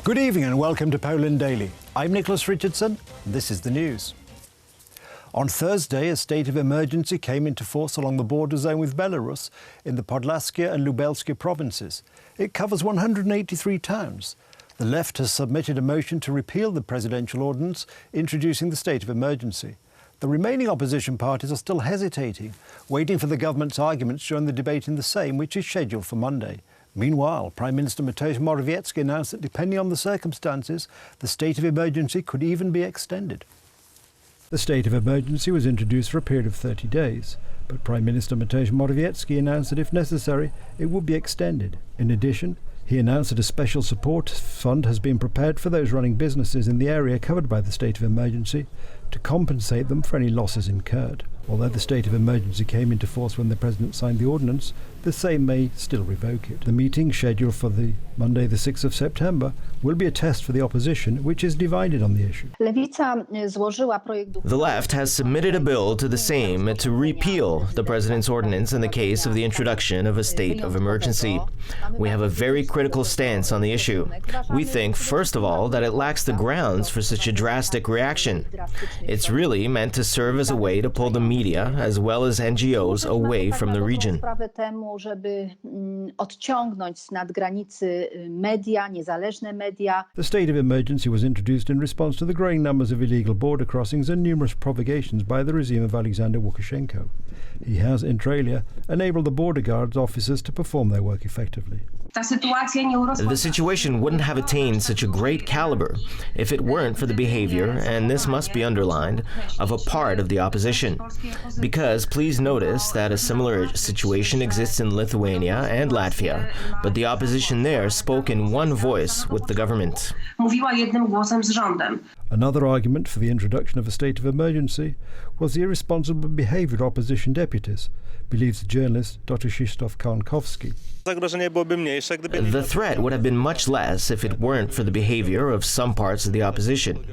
Good evening and welcome to Poland Daily. I'm Nicholas Richardson and this is the news. On Thursday, a state of emergency came into force along the border zone with Belarus in the Podlaskie and Lubelskie provinces. It covers 183 towns. The left has submitted a motion to repeal the presidential ordinance introducing the state of emergency. The remaining opposition parties are still hesitating, waiting for the government's arguments during the debate in the Sejm, which is scheduled for Monday. Meanwhile, Prime Minister Mateusz Morawiecki announced that depending on the circumstances, the state of emergency could even be extended. The state of emergency was introduced for a period of 30 days, but Prime Minister Mateusz Morawiecki announced that if necessary, it would be extended. In addition, he announced that a special support fund has been prepared for those running businesses in the area covered by the state of emergency to compensate them for any losses incurred. Although the state of emergency came into force when the President signed the ordinance, the Sejm may still revoke it. The meeting, scheduled for the Monday the 6th of September, will be a test for the opposition, which is divided on the issue. The left has submitted a bill to the Sejm to repeal the President's ordinance in the case of the introduction of a state of emergency. We have a very critical stance on the issue. We think, first of all, that it lacks the grounds for such a drastic reaction. It's really meant to serve as a way to pull the media as well as NGOs away from the region. The state of emergency was introduced in response to the growing numbers of illegal border crossings and numerous provocations by the regime of Alexander Lukashenko. He has, inter alia, enabled the border guards officers to perform their work effectively. The situation wouldn't have attained such a great caliber if it weren't for the behavior, and this must be underlined, of a part of the opposition. Because please notice that a similar situation exists in Lithuania and Latvia, but the opposition there spoke in one voice with the government. Another argument for the introduction of a state of emergency was the irresponsible behaviour of opposition deputies, believes the journalist Dr. Krzysztof Karnkowski. The threat would have been much less if it weren't for the behavior of some parts of the opposition,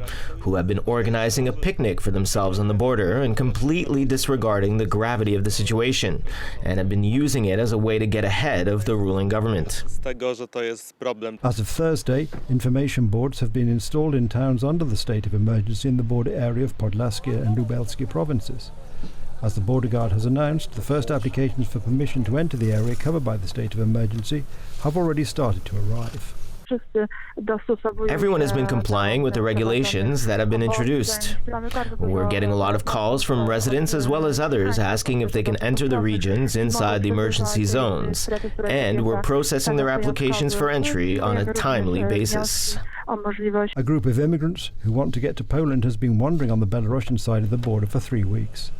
who have been organizing a picnic for themselves on the border and completely disregarding the gravity of the situation, and have been using it as a way to get ahead of the ruling government. As of Thursday, information boards have been installed in towns under the state of emergency in the border area of Podlaskie and Lubelskie provinces. As the border guard has announced, the first applications for permission to enter the area covered by the state of emergency have already started to arrive. Everyone has been complying with the regulations that have been introduced. We're getting a lot of calls from residents as well as others asking if they can enter the regions inside the emergency zones, and we're processing their applications for entry on a timely basis. A group of immigrants who want to get to Poland has been wandering on the Belarusian side of the border for 3 weeks.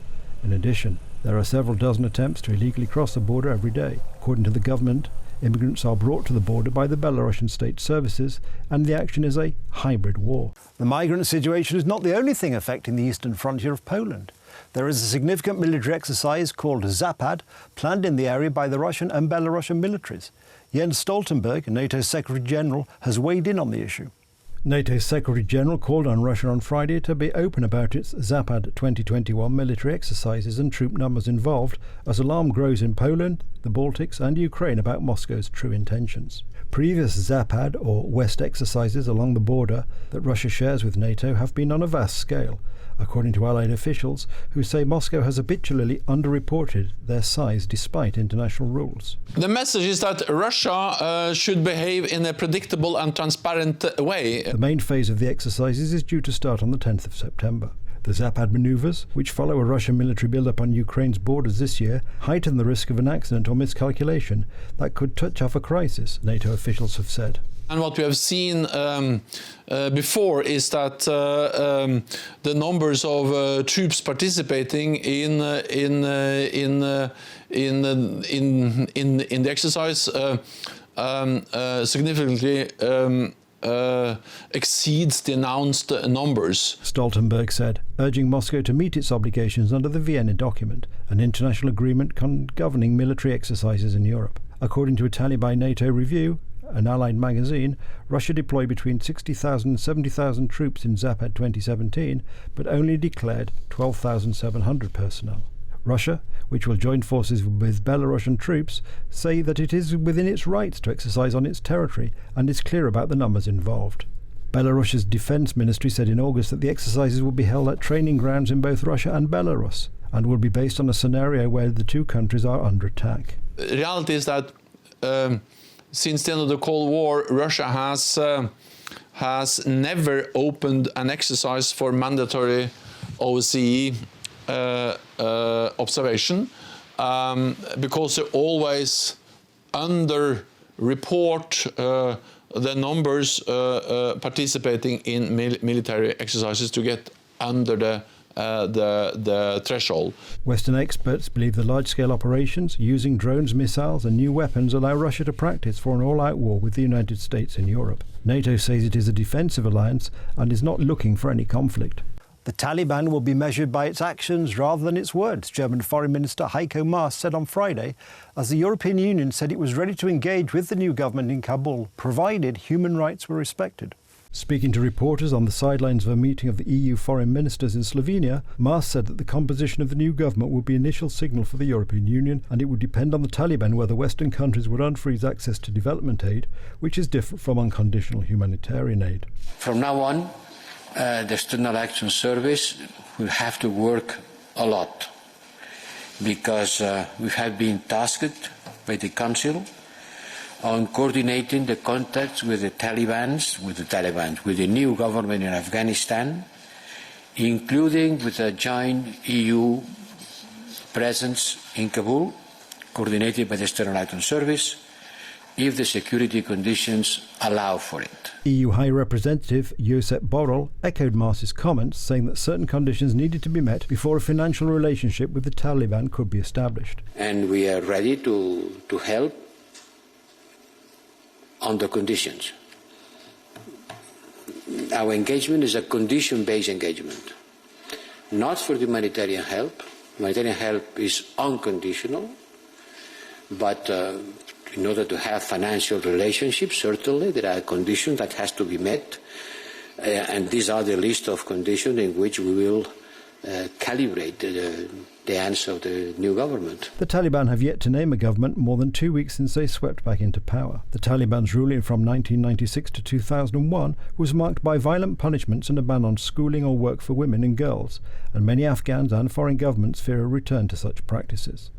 In addition, there are several dozen attempts to illegally cross the border every day. According to the government, immigrants are brought to the border by the Belarusian state services, and the action is a hybrid war. The migrant situation is not the only thing affecting the eastern frontier of Poland. There is a significant military exercise called Zapad, planned in the area by the Russian and Belarusian militaries. Jens Stoltenberg, NATO's Secretary General, has weighed in on the issue. NATO's Secretary General called on Russia on Friday to be open about its Zapad 2021 military exercises and troop numbers involved as alarm grows in Poland, the Baltics and Ukraine about Moscow's true intentions. Previous Zapad or West exercises along the border that Russia shares with NATO have been on a vast scale, according to Allied officials who say Moscow has habitually underreported their size despite international rules. The message is that Russia should behave in a predictable and transparent way. The main phase of the exercises is due to start on the 10th of September. The Zapad manoeuvres, which follow a Russian military build-up on Ukraine's borders this year, heighten the risk of an accident or miscalculation that could touch off a crisis, NATO officials have said. And what we have seen before is that the numbers of troops participating in the exercise significantly exceeds the announced numbers. Stoltenberg said, urging Moscow to meet its obligations under the Vienna document, an international agreement governing military exercises in Europe. According to a tally by NATO Review, an Allied magazine, Russia deployed between 60,000 and 70,000 troops in Zapad 2017, but only declared 12,700 personnel. Russia, which will join forces with Belarusian troops, say that it is within its rights to exercise on its territory and is clear about the numbers involved. Belarus's defence ministry said in August that the exercises will be held at training grounds in both Russia and Belarus and will be based on a scenario where the two countries are under attack. The reality is that since the end of the Cold War, Russia has never opened an exercise for mandatory OSCE observation because they always under-report the numbers participating in military exercises to get under the threshold. Western experts believe the large-scale operations using drones, missiles and new weapons allow Russia to practice for an all-out war with the United States and Europe. NATO says it is a defensive alliance and is not looking for any conflict. The Taliban will be measured by its actions rather than its words, German Foreign Minister Heiko Maas said on Friday, as the European Union said it was ready to engage with the new government in Kabul, provided human rights were respected. Speaking to reporters on the sidelines of a meeting of the EU foreign ministers in Slovenia, Maas said that the composition of the new government would be an initial signal for the European Union, and it would depend on the Taliban whether Western countries would unfreeze access to development aid, which is different from unconditional humanitarian aid. From now on, the External Action Service will have to work a lot because we have been tasked by the Council on coordinating the contacts with the Taliban, with the new government in Afghanistan, including with a joint EU presence in Kabul, coordinated by the External Action Service, if the security conditions allow for it. EU High Representative Josep Borrell echoed Maas's comments, saying that certain conditions needed to be met before a financial relationship with the Taliban could be established. And we are ready to help on the conditions. Our engagement is a condition-based engagement, not for humanitarian help. Humanitarian help is unconditional, but in order to have financial relationships, certainly there are conditions that has to be met, and these are the list of conditions in which we will calibrate the answer of the new government. The Taliban have yet to name a government more than 2 weeks since they swept back into power. The Taliban's ruling from 1996 to 2001 was marked by violent punishments and a ban on schooling or work for women and girls, and many Afghans and foreign governments fear a return to such practices.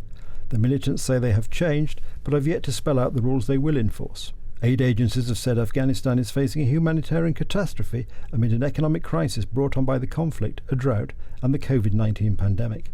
The militants say they have changed, but have yet to spell out the rules they will enforce. Aid agencies have said Afghanistan is facing a humanitarian catastrophe amid an economic crisis brought on by the conflict, a drought, and the COVID-19 pandemic.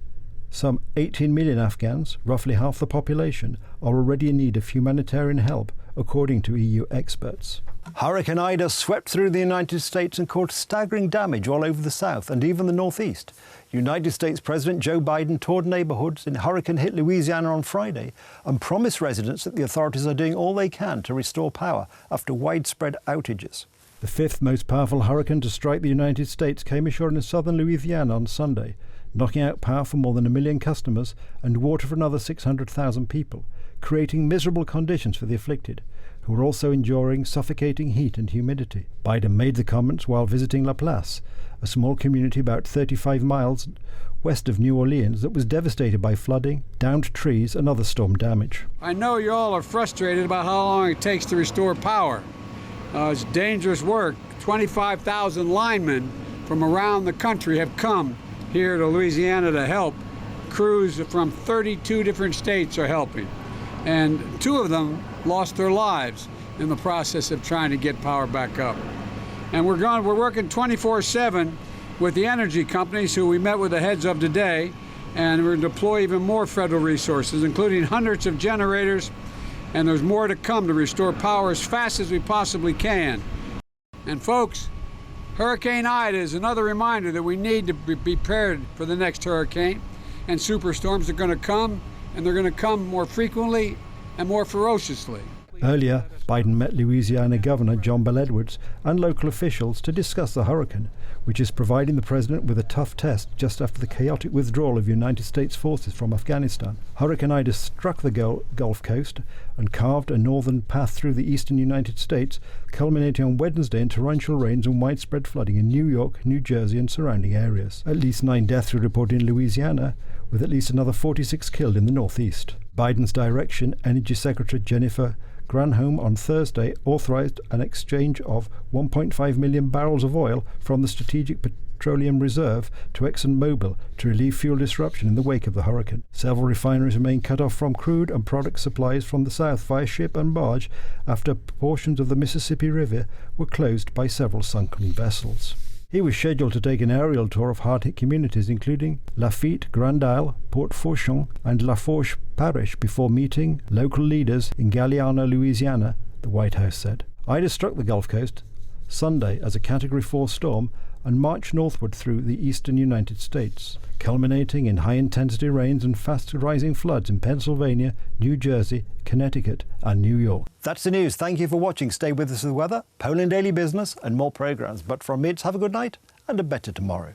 Some 18 million Afghans, roughly half the population, are already in need of humanitarian help, according to EU experts. Hurricane Ida swept through the United States and caused staggering damage all over the south and even the northeast. United States President Joe Biden toured neighborhoods in hurricane-hit Louisiana on Friday and promised residents that the authorities are doing all they can to restore power after widespread outages. The fifth most powerful hurricane to strike the United States came ashore in southern Louisiana on Sunday, knocking out power for more than 1 million customers and water for another 600,000 people, creating miserable conditions for the afflicted, who are also enduring suffocating heat and humidity. Biden made the comments while visiting La Place, a small community about 35 miles west of New Orleans that was devastated by flooding, downed trees and other storm damage. I know you all are frustrated about how long it takes to restore power. It's dangerous work. 25,000 linemen from around the country have come here to Louisiana to help. Crews from 32 different states are helping. And 2 of them lost their lives in the process of trying to get power back up. And we're working 24/7 with the energy companies who we met with the heads of today, and we're going to deploy even more federal resources, including hundreds of generators, and there's more to come to restore power as fast as we possibly can. And folks, Hurricane Ida is another reminder that we need to be prepared for the next hurricane, and superstorms are going to come, and they're going to come more frequently and more ferociously. Earlier, Biden met Louisiana Governor John Bel Edwards and local officials to discuss the hurricane, which is providing the president with a tough test just after the chaotic withdrawal of United States forces from Afghanistan. Hurricane Ida struck the Gulf Coast and carved a northern path through the eastern United States, culminating on Wednesday in torrential rains and widespread flooding in New York, New Jersey and surrounding areas. At least 9 deaths were reported in Louisiana, with at least another 46 killed in the northeast. Biden's direction, Energy Secretary Jennifer Granholm on Thursday authorized an exchange of 1.5 million barrels of oil from the Strategic Petroleum Reserve to ExxonMobil to relieve fuel disruption in the wake of the hurricane. Several refineries remain cut off from crude and product supplies from the south via ship and barge after portions of the Mississippi River were closed by several sunken vessels. He was scheduled to take an aerial tour of hard-hit communities including Lafitte, Grand Isle, Port Fourchon and Lafourche Parish before meeting local leaders in Guyana, Louisiana, the White House said. Ida struck the Gulf Coast Sunday as a Category 4 storm and marched northward through the eastern United States, culminating in high-intensity rains and fast-rising floods in Pennsylvania, New Jersey, Connecticut and New York. That's the news. Thank you for watching. Stay with us for the weather, Poland Daily Business and more programmes. But from me, it's have a good night and a better tomorrow.